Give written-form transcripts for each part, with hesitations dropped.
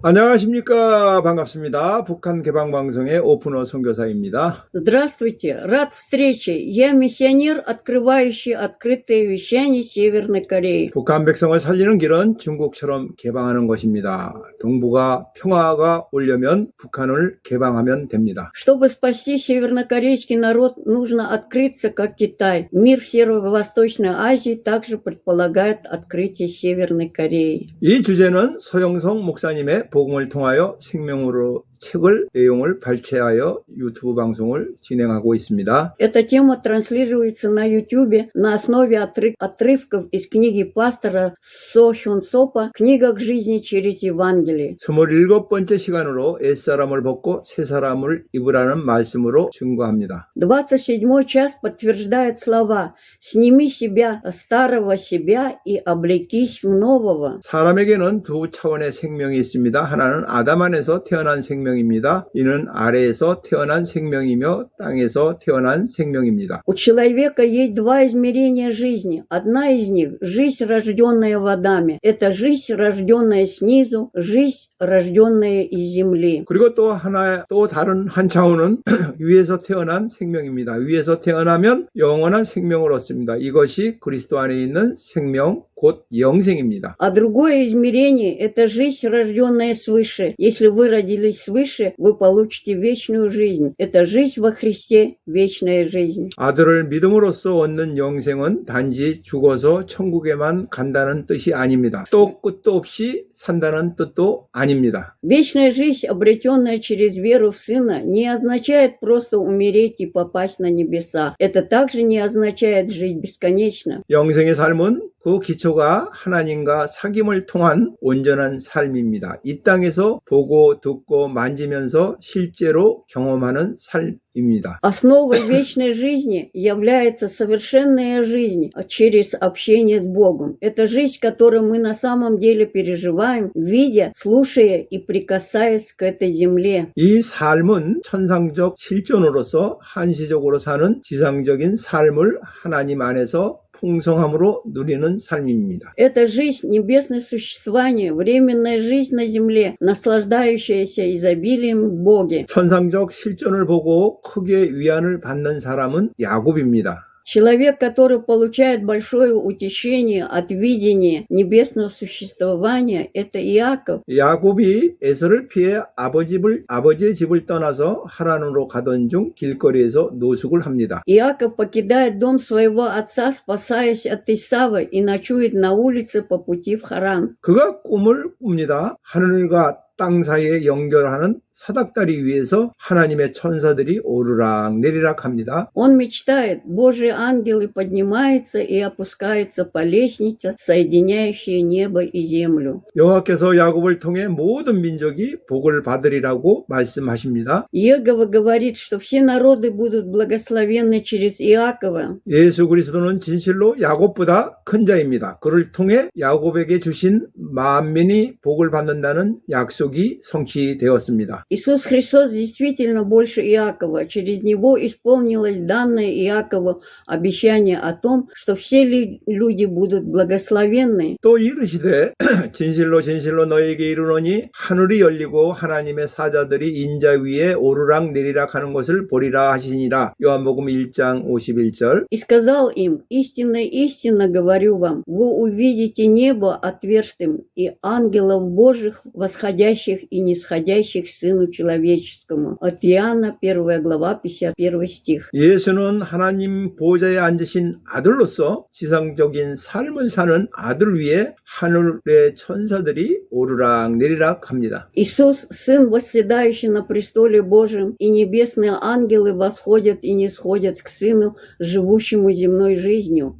안녕하십니까. 반갑습니다. 북한 개방방송의 오픈어 선교사입니다. Здравствуйте, рад встрече. Я миссионер, открывающий открытые вещания Северной Кореи. 북한 백성을 살리는 길은 중국처럼 개방하는 것입니다. 동북아 평화가 오려면 북한을 개방하면 됩니다. Чтобы спасти севернокорейский народ, нужно открыться, как Китай. Мир в Северо-Восточной Азии также предполагает открытие Северной Кореи. 이 주제는 서영성 목사님의 복음을 통하여 생명으로 책을 내용을 발췌하여 유튜브 방송을 진행하고 있습니다. Эта тема транслируется на YouTube на основе отрывков из книги пастора Со Хён Сопа «Книга к жизни через Евангелие». 27번째 시간으로 옛사람을 벗고 새사람을 입으라는 말씀으로 증거합니다. 27-й час подтверждает слова «Сними себя, старого себя и облекись в нового». 사람에게는 두 차원의 생명이 있습니다. 하나는 아담 안에서 태어난 생명입니다. 이는 아래에서 태어난 생명이며 땅에서 태어난 생명입니다. У человека есть два измерения жизни. Одна из них – жизнь, рожденная в Адаме. Это жизнь, рожденная снизу, жизнь, рожденная из земли. 그리고 또 다른 한 차원은 위에서 태어난 생명입니다. 위에서 태어나면 영원한 생명을 얻습니다. 이것이 그리스도 안에 있는 생명, 곧 영생입니다. А другое измерение – это жизнь, рожденная свыше. Если вы родились свыше, вы получите вечную жизнь. Это жизнь во Христе, вечная жизнь. 아들을 믿음으로써 얻는 영생은 단지 죽어서 천국에만 간다는 뜻이 아닙니다. 또 끝도 없이 산다는 뜻도 아닙니다. Вечная жизнь, обретенная через веру в Сына, не означает просто умереть и попасть на небеса. Это также не означает жить бесконечно. 영생의 삶은 그 기초가 하나님과 사귐을 통한 온전한 삶입니다. 이 땅에서 보고 듣고 만지면서 실제로 경험하는 삶입니다. Основой вечной жизни является совершенная жизнь через общение с Богом. Это жизнь, которую мы на самом деле переживаем, видя, слушая и прикасаясь к этой земле. 이 삶은 천상적 실존으로서 한시적으로 사는 지상적인 삶을 하나님 안에서 풍성함으로 누리는 삶입니다. Это жизнь, небесное существование, временная жизнь на земле, наслаждающаяся изобилием в Боге. 천상적 실존을 보고 크게 위안을 받는 사람은 야곱입니다. Человек, который получает большое утешение от видения небесного существования, это Иаков. 야곱이 에서를 피해 아버지의 집을 떠나서 하란으로 가던 중 길거리에서 노숙을 합니다. Иаков покидает дом своего отца, спасаясь от Исава, и ночует на улице по пути в Харан. 그가 꿈을 꿉니다. 하늘과 땅 사이에 연결하는 사닥다리 위에서 하나님의 천사들이 오르락 내리락 합니다. Он мечтает, Божьи ангелы поднимаются и опускаются по лестнице, соединяющей небо и землю. 여호와께서 야곱을 통해 모든 민족이 복을 받으리라고 말씀하십니다. Иегова говорит, что все народы будут благословенны через Иакова. 예수 그리스도는 진실로 야곱보다 큰 자입니다. 그를 통해 야곱에게 주신 만민이 복을 받는다는 약속이 성취되었습니다. Иисус Христос действительно больше Иакова. Через него исполнилось данное Иакову обещание о том, что все люди будут благословенны. 또 이르시되 진실로 진실로 너에게 이르노니 하늘이 열리고 하나님의 사자들이 인자 위에 오르락 내리락 하는 것을 보리라 하시니라. 요한복음 1장 51절. И сказал им: истинно, истинно говорю вам, вы увидите небо отверстым и ангелов Божьих, восходящих и нисходящих к Сыну Человеческому. От Иоанна, 1 глава, 51 стих. 예수는 하나님 보좌에 앉으신 아들로서 지상적인 삶을 사는 아들 위에 하늘의 천사들이 오르락 내리락 합니다. Иисус, Сын, восседающий на престоле Божьем, и небесные ангелы восходят и нисходят к Сыну, живущему земной жизнью.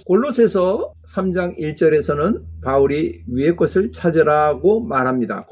골로새서 3장 1절에서는 바울이 위의 것을 찾으라고 말합니다.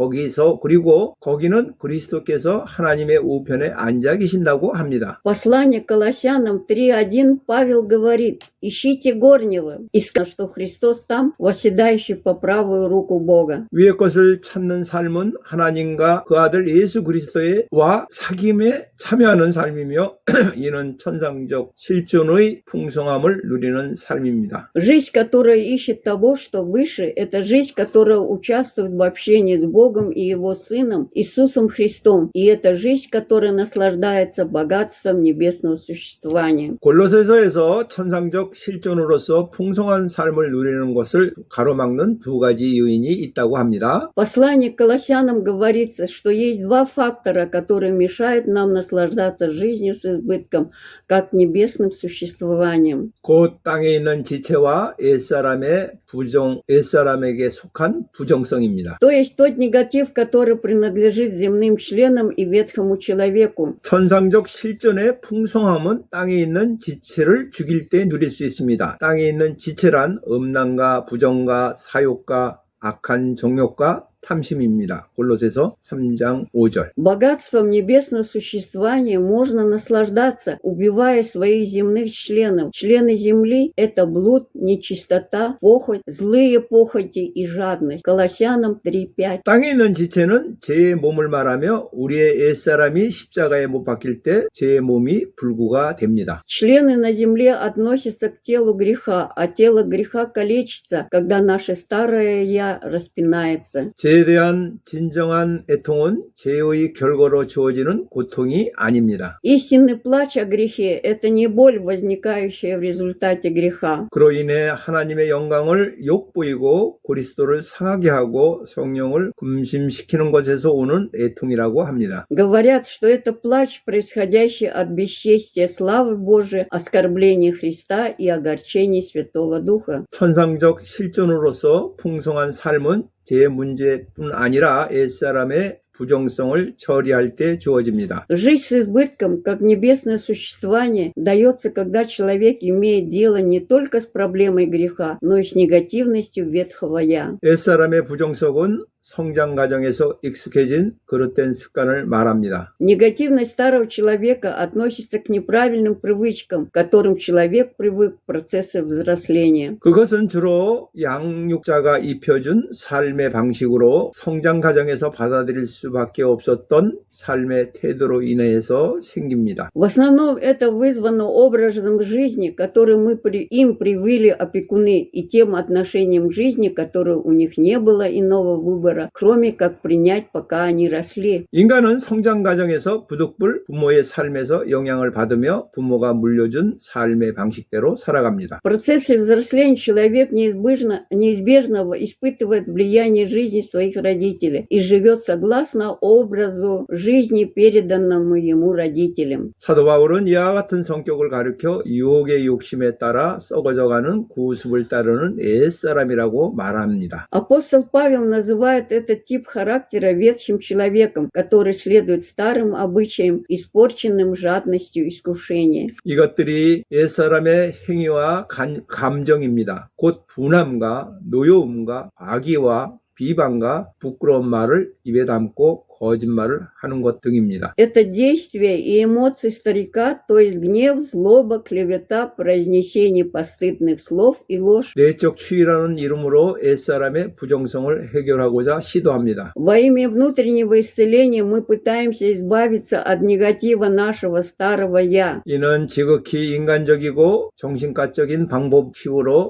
그리고 거기는 그리스도께서 하나님의 우편에 앉아 계신다고 합니다. Послание к Колоссянам 3:1 Павел говорит: ищите горнего, и сказано, что Христос там, восседающий по правую руку Бога. 위의 것을 찾는 삶은 하나님과 그 아들 예수 그리스도와 사귐에 참여하는 삶이며 이는 천상적 실존의 풍성함을 누리는 풍성한 삶입니다. Жизнь, которая ищет того, что выше, это жизнь, которая участвует в общении с Богом и Его Сыном, Иисусом Христом. И это жизнь, которая наслаждается богатством небесного существования. 골로새서에서 천상적 실존으로서 풍성한 삶을 누리는 것을 가로막는 두 가지 요인이 있다고 합니다. В послании к Колоссянам говорится, что есть два фактора, которые мешают нам наслаждаться жизнью с избытком, как небесным существованием. 곧 땅에 있는 지체와 옛사람에게 속한 부정성입니다. То есть тот негатив, который принадлежит земным членам и ветхому человеку. 천상적 실존의 풍성함은 땅에 있는 지체를 죽일 때 누릴 수 있습니다. 땅에 있는 지체란 음란과 부정과 사욕과 악한 정욕과 탐심입니다. 골로새서 3장 5절. Богатством небесного существования можно наслаждаться, убивая своих земных членов. Члены земли – это блуд, нечистота, похоть, злые похоти и жадность. Колоссянам 3:5. 땅에 있는 지체는 제 몸을 말하며 우리의 옛사람이 십자가에 못 박힐 때 제 몸이 불구가 됩니다. Члены на земле относятся к телу греха, а тело греха калечится, когда наше старое «я» распинается. 죄에 대한 진정한 애통은 죄의 결과로 주어지는 고통이 아닙니다. Истинный плач о грехе – это не боль, возникающая в результате греха. 그로 인해 하나님의 영광을 욕보이고 그리스도를 상하게 하고 성령을 금심시키는 것에서 오는 애통이라고 합니다. Говорят, что это плач, происходящий от бесчестия славы Божией, оскорбления Христа и огорчений Святого Духа. 천상적 실존으로서 풍성한 삶은 제 문제뿐 아니라 옛사람의 부정성을 처리할 때 주어집니다. Жизнь с избытком, как небесное существование, дается, когда человек имеет дело не только с проблемой греха, но и с негативностью ветхого «я». 옛사람의 부정성은 성장 과정에서 익숙해진 그릇된 습관을 말합니다. Негативность старого человека относится к неправильным привычкам, к которым человек привык в процессе взросления. 그것은 주로 양육자가 입혀준 삶의 방식으로 성장 과정에서 받아들일 수밖에 없었던 삶의 태도로 인해서 생깁니다. В основном это вызвано образом жизни, который им привили опекуны, и тем отношением к жизни, которое у них не было иного выбора, кроме как принять, пока они росли. 인간은 성장 과정에서 부득불 부모의 삶에서 영향을 받으며 부모가 물려준 삶의 방식대로 살아갑니다. В процессе взросления человек неизбежно испытывает влияние жизни своих родителей и живет согласно образу жизни, переданному ему родителям. 사도 바울은 이와 같은 성격을 가리켜 유혹의 욕심에 따라 썩어져가는 구습을 따르는 옛사람이라고 말합니다. Апостол Павел называет этот тип характера ветхим человеком, который следует старым обычаям, испорченным жадностью искушения. 이것들이 옛사람의 행위와 감정입니다. 곧 분함과 노여움과 악의와 비방과 부끄러운 말을 입에 담고 거짓말을 하는 것 등입니다. Это действия и эмоции старика, то есть гнев, злоба, клевета, произнесение постыдных слов и ложь. 내적 추위라는 이름으로 옛사람의 부정성을 해결하고자 시도합니다. Во имя внутреннего исцеления мы пытаемся избавиться от негатива нашего старого «я». 이는 지극히 인간적이고 정신과적인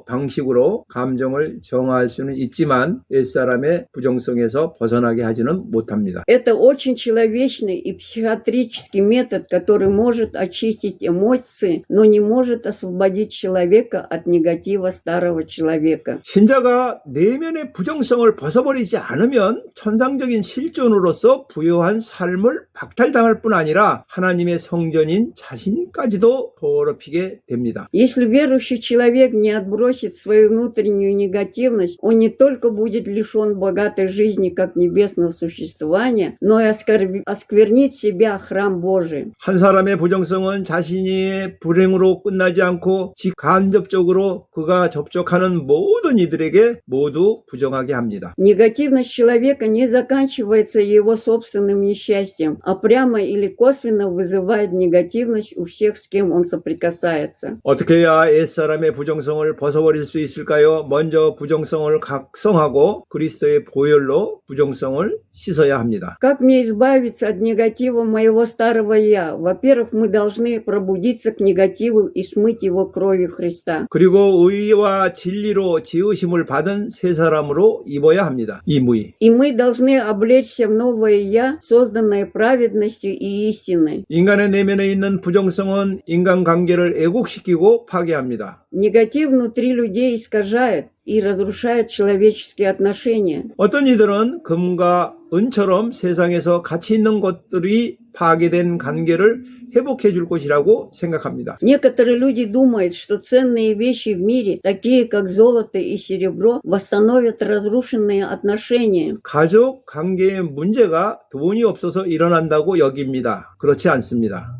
방식으로 감정을 정화할 수는 있지만 옛사람의 부정성에서 벗어나게 하지는 못합니다. Это очень человечный и психиатрический метод, который может очистить эмоции, но не может освободить человека от негатива старого человека. 신자가 내면의 부정성을 벗어버리지 않으면 천상적인 실존으로서 부요한 삶을 박탈당할 뿐 아니라 하나님의 성전인 자신까지도 더럽히게 됩니다. Если верующий человек не отбросит свою внутреннюю негативность, он не только будет лишен богатой жизни как небесного существования, но и осквернит себя храм Божий. 한 사람의 부정성은 자신의 불행으로 끝나지 않고 직간접적으로 그가 접촉하는 모든 이들에게 모두 부정하게 합니다. Негативность человека не заканчивается его собственным несчастьем, а прямо или косвенно вызывает негативность у всех, с кем он соприкасается. 어떻게 해야 옛사람의 부정성을 벗어버릴 수 있을까요? 먼저 부정성을 각성하고 그리스도 그리스도의 보혈로 부정성을 씻어야 합니다. Как мне избавиться от негатива моего старого «я»? Во-первых, мы должны пробудиться к негативу и смыть его кровью Христа. 그리고 의와 진리로 지으심을 받은 새 사람으로 입어야 합니다. 이무이. И мы должны облечься в новое «я», созданное праведностью и истиной. 인간의 내면에 있는 부정성은 인간관계를 애곡시키고 파괴합니다. Негатив внутри людей искажает и разрушает человеческие отношения. 어떤 이들은 금과 은처럼 세상에서 가치 있는 것들이 파괴된 관계를 회복해 줄 것이라고 생각합니다. Некоторые люди думают, что ценные вещи в мире, такие как золото и серебро, восстановят разрушенные отношения. 가족 관계의 문제가 돈이 없어서 일어난다고 여깁니다. 그렇지 않습니다.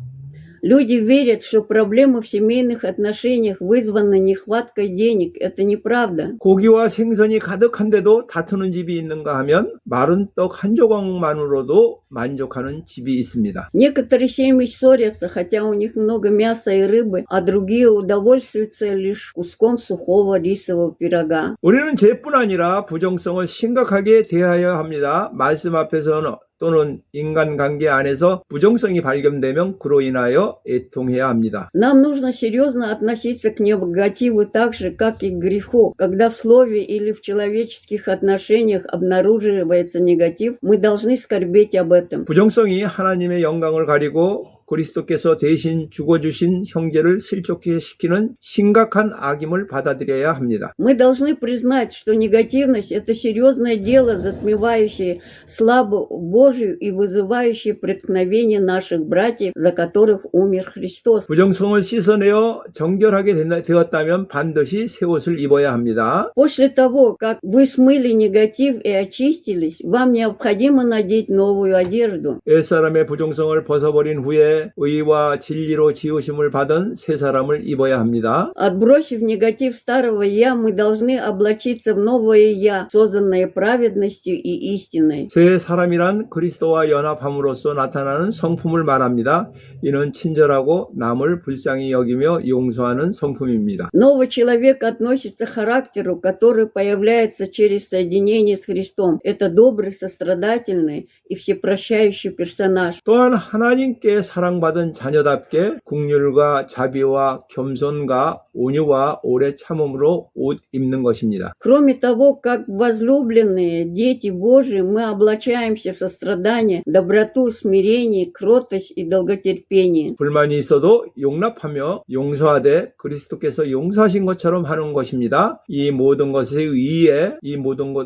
Люди верят, что проблемы в семейных отношениях вызваны нехваткой денег. Это неправда. 고기와 생선이 가득한데도 다투는 집이 있는가 하면 마른 떡 한 조각만으로도 만족하는 집이 있습니다. Некоторые семьи ссорятся, хотя у них много мяса и рыбы, а другие удовольствуются лишь куском сухого рисового пирога. 우리는 죄뿐 아니라 부정성을 심각하게 대해야 합니다. 말씀 앞에서는 또는 인간관계 안에서 부정성이 발견되면 그로 인하여 애통해야 합니다. Нам нужно серьезно относиться к негативу так же, как и к греху. Когда в слове или в человеческих отношениях обнаруживается негатив, мы должны скорбеть об этом. 부정성이 하나님의 영광을 가리고 그리스도께서 대신 죽어주신 형제를 실족해 시키는 심각한 악임을 받아들여야 합니다. Мы должны признать, что негативность – это серьезное дело, затмевающее славу Божию и вызывающее преткновение наших братьев, за которых умер Христос. 부정성을 씻어내어 정결하게 되었다면 반드시 새 옷을 입어야 합니다. После того, как вы смыли негатив и очистились, вам необходимо надеть новую одежду. 옛사람의 부정성을 벗어버린 후에 의와 진리로 지으심을 받은 새 사람을 입어야 합니다. Отбросив негатив старого «я», мы должны облачиться в новое «я», созданное праведностью и истиной. 새 사람이란 그리스도와 연합함으로써 나타나는 성품을 말합니다. 이는 친절하고 남을 불쌍히 여기며 용서하는 성품입니다. Новый человек относится к характеру, который появляется через соединение с Христом. Это добрый, сострадательный и всепрощающий персонаж. 또한 하나님께 사랑받은 자녀답게 국률과 자비와 겸손과 온유와 오래 참음으로 옷 입는 것입니다. Кроме того, как возлюбленные дети Божии, мы облачаемся в сострадание, доброту, смирение, кротость и долготерпение. 불만이 있어도 용납하며 용서하되 그리스도께서 용서하신 것처럼 하는 것입니다. 이 모든 것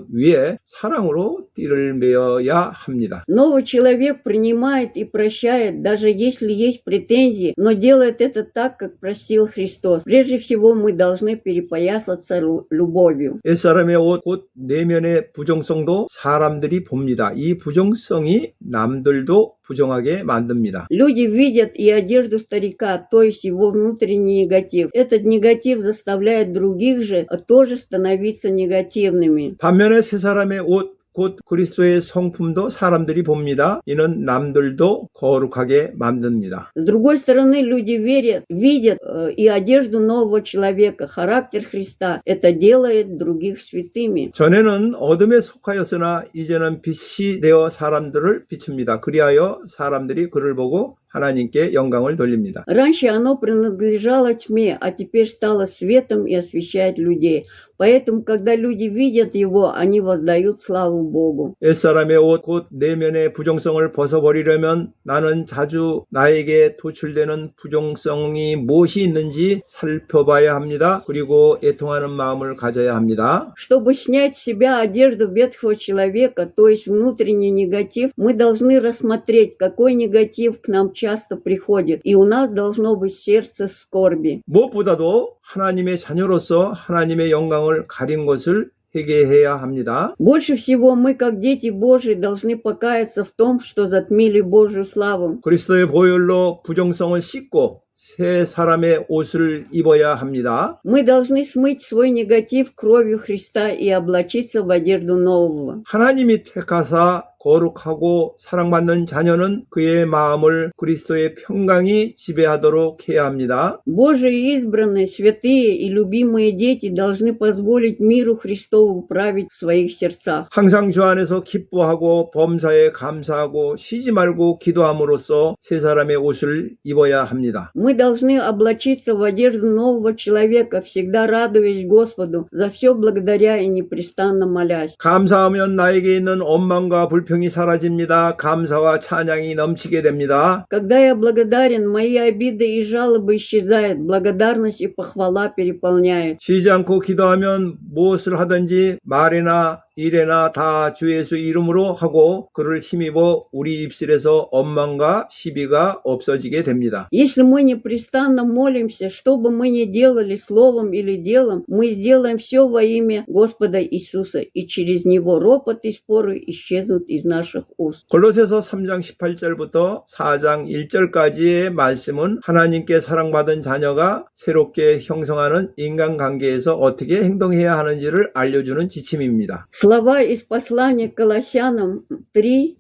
위에 사랑으로 띠를 메어야 합니다. Новый человек принимает и прощает, даже если есть претензии, но делает это так, как просил Христос. Прежде всего, мы должны перепоясаться любовью. 옛사람의 옷, 곧 내면의 부정성도 사람들이 봅니다. 이 부정성이 남들도 부정하게 만듭니다. Люди видят и одежду старика, то есть его внутренний негатив. Этот негатив заставляет других же тоже становиться негативными. 반면에 새 사람의 옷, 곧 그리스도의 성품도 사람들이 봅니다. 이는 남들도 거룩하게 만듭니다. С другой стороны, люди видят и одежду нового человека, характер Христа. Это делает других святыми. 전에는 어둠에 속하였으나 이제는 빛이 되어 사람들을 비춥니다. 그리하여 사람들이 그를 보고 하나님께 영광을 돌립니다. Раньше оно принадлежало тьме, а теперь стало светом и освещает людей. Поэтому, когда люди видят его, они воздают славу Богу. 옛사람의 옷, 곧 내면의 부정성을 벗어버리려면 나는 자주 나에게 도출되는 부정성이 무엇이 있는지 살펴봐야 합니다. 그리고 애통하는 마음을 가져야 합니다. Чтобы снять с себя одежду ветхого человека, то есть внутренний негатив, мы должны рассмотреть, какой негатив к нам часто приходит, и у нас должно быть сердце скорби. 무엇보다도 하나님의 자녀로서 하나님의 영광을 가린 것을 회개해야 합니다. Больше всего мы, как дети Божии, должны покаяться в том, что затмили Божью славу. 그리스도의 보혈로 부정성을 씻고 새 사람의 옷을 입어야 합니다. Мы должны смыть свой негатив кровью Христа и облачиться в одежду нового. 하나님이 택하사 거룩하고 사랑받는 자녀는 그의 마음을 그리스도의 평강이 지배하도록 해야 합니다. Божьи избранные, святые и любимые дети должны позволить миру Христову править в своих сердцах. 항상 주 안에서 기뻐하고 범사에 감사하고 쉬지 말고 기도함으로써 새 사람의 옷을 입어야 합니다. Мы должны облачиться в одежду нового человека, всегда радуясь Господу, за все благодаря и непрестанно молясь. 감사하면 나에게 있는 원망과 불평이 사라집니다. 감사와 찬양이 넘치게 됩니다. Когда я благодарен, мои обиды и жалобы исчезают, благодарность и похвала переполняют. 쉬지 않고 기도하면 무엇을 하든지 말이나 일에나 다 주 예수 이름으로 하고 그를 힘입어 우리 입술에서 원망과 시비가 없어지게 됩니다. Если мы непрестанно молимся, что бы мы ни делали словом или делом, мы сделаем все во имя Господа Иисуса, и через Него ропот и споры исчезнут из наших уст. 골로새서 3장 18절부터 4장 1절까지의 말씀은 하나님께 사랑받은 자녀가 새롭게 형성하는 인간관계에서 어떻게 행동해야 하는지를 알려주는 지침입니다. Слова из послания к Колоссянам 3,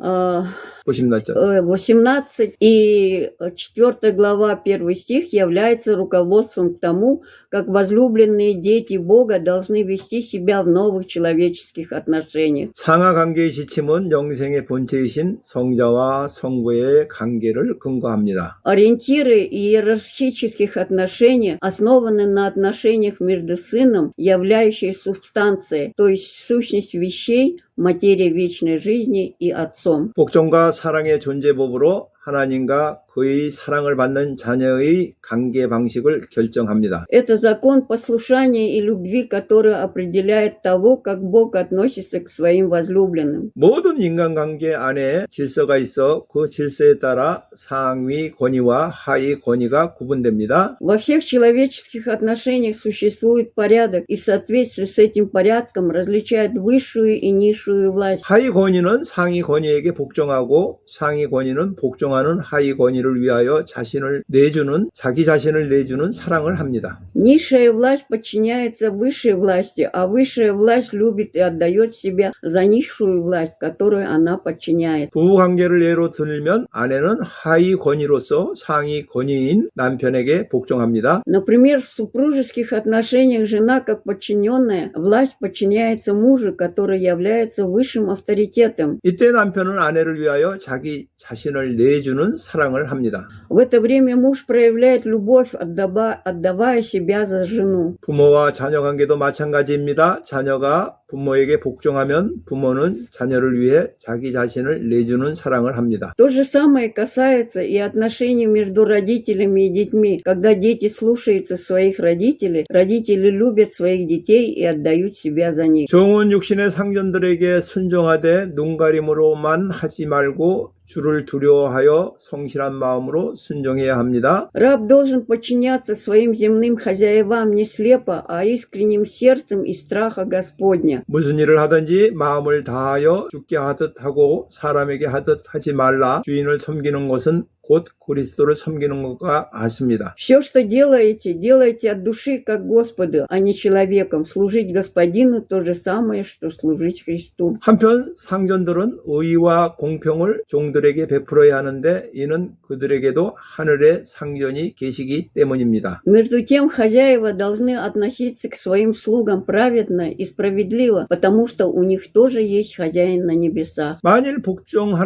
보십니까? 18 и 4 глава 1 стих является руководством к тому, как возлюбленные дети Бога должны вести себя в новых человеческих отношениях. 상하 관계의 지침은 영생의 본체이신 성자와 성부의 관계를 근거합니다. Ориентиры иерархических отношений основаны на отношениях между сыном, являющей субстанцией, то есть сущность вещей, материя вечной жизни, и отцом. 복종과 사랑의 존재법으로 하나님과 그의 사랑을 받는 자녀의 관계 방식을 결정합니다. Это закон послушания и любви, который определяет того, как Бог относится к своим возлюбленным. 모든 인간관계 안에 질서가 있어 그 질서에 따라 상위 권위와 하위 권위가 구분됩니다. Во всех человеческих отношениях существует порядок, и в соответствии с этим порядком различают высшую и низшую власть. 하위 권위는 상위 권위에게 복종하고 상위 권위는 복종하는 하위 권위를 위하여 자기 자신을 내주는 사랑을 합니다. Низшая власть подчиняется высшей власти, а высшая власть любит и отдает себя за низшую власть, которую она подчиняет. 부부 관계를 예로 들면 아내는 하위 권위로서 상위 권위인 남편에게 복종합니다. Например, в супружеских отношениях жена, как подчиненная, власть подчиняется мужу, который является высшим авторитетом. 이때 남편은 아내를 위하여 자기 자신을 내주는 사랑을 합니다. В это время муж проявляет любовь, отдавая себя за жену. 부모와 자녀 관계도 마찬가지입니다. 자녀가 부모에게 복종하면 부모는 자녀를 위해 자기 자신을 내주는 사랑을 합니다. То же самое касается и отношений между родителями и детьми. Когда дети слушаются своих родителей, родители любят своих детей и отдают себя за них. 좋은 육신의 상전들에게 순종하되 눈가림으로만 하지 말고 주를 두려워하여 성실한 마음으로 순종해야 합니다. Раб должен подчиняться своим земным хозяевам не слепо, а искренним сердцем из страха Господня. 무슨 일을 하든지 마음을 다하여 주께 하듯 하고 사람에게 하듯 하지 말라. 주인을 섬기는 것은 곧 그리스도를 섬기는 것과 같습니다. Все, что делаете, делайте от души, как Господу, а не человеком. Служить Господину то же самое, что служить Христу. 한편 상전들은 의와 공평을 종들에게 베풀어야 하는데 이는 그들에게도 하늘의 상전이 계시기 때문입니다. Между тем, хозяева должны относиться к своим слугам праведно и справедливо, потому что у них тоже есть хозяин на небесах. 만일 복종을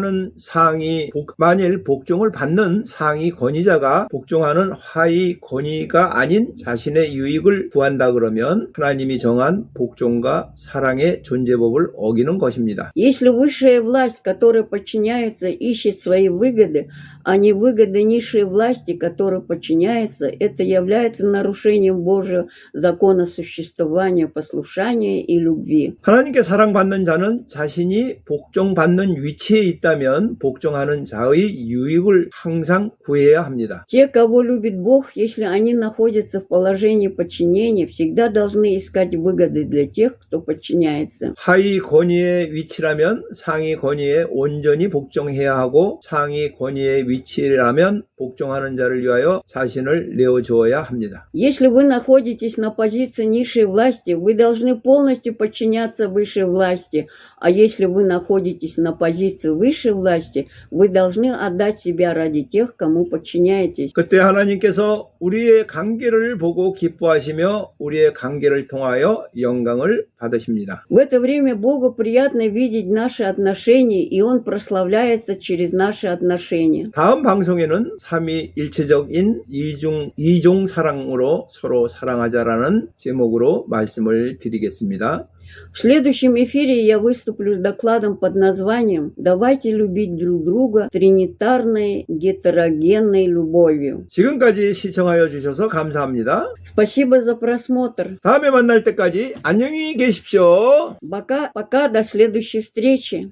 받는 상위 권위자가 복종하는 하위 권위가 아닌 자신의 유익을 구한다 그러면 하나님이 정한 복종과 사랑의 존재법을 어기는 것입니다. Если высшая власть, которая подчиняется, ищет свои выгоды, а не выгоды низшей власти, которая подчиняется, это является нарушением Божьего закона существования, послушания и любви. 하나님께 사랑받는 자는 자신이 복종받는 위치에 있다면 복종하는 자의 유익을 항상 구해야 합니다. Те, кого любит Бог, если они находятся в положении подчинения, всегда должны искать выгоды для тех, кто подчиняется. 하위 권위의 위치라면 상위 권위에 온전히 복종해야 하고 상위 권위의 위치라면 복종하는 자를 위하여 자신을 내어주어야 합니다. Если вы находитесь на позиции низшей власти, вы должны полностью подчиняться высшей власти. А если вы находитесь на позиции высшей власти, вы должны отдать себя ради тех, кому подчиняетесь. 그때 하나님께서 우리의 관계를 보고 기뻐하시며 우리의 관계를 통하여 영광을 받으십니다. В это время Богу приятно видеть наши отношения, и Он прославляется через наши отношения. 다음 방송에는 삼위일체적인 이종 사랑으로 서로 사랑하자라는 제목으로 말씀을 드리겠습니다. В следующем эфире я выступлю с докладом под названием «Давайте любить друг друга тринитарной гетерогенной любовью». 지금까지 시청하여 주셔서 감사합니다. Спасибо за просмотр. 다음에 만날 때까지 안녕히 계십시오. Пока, до следующей встречи.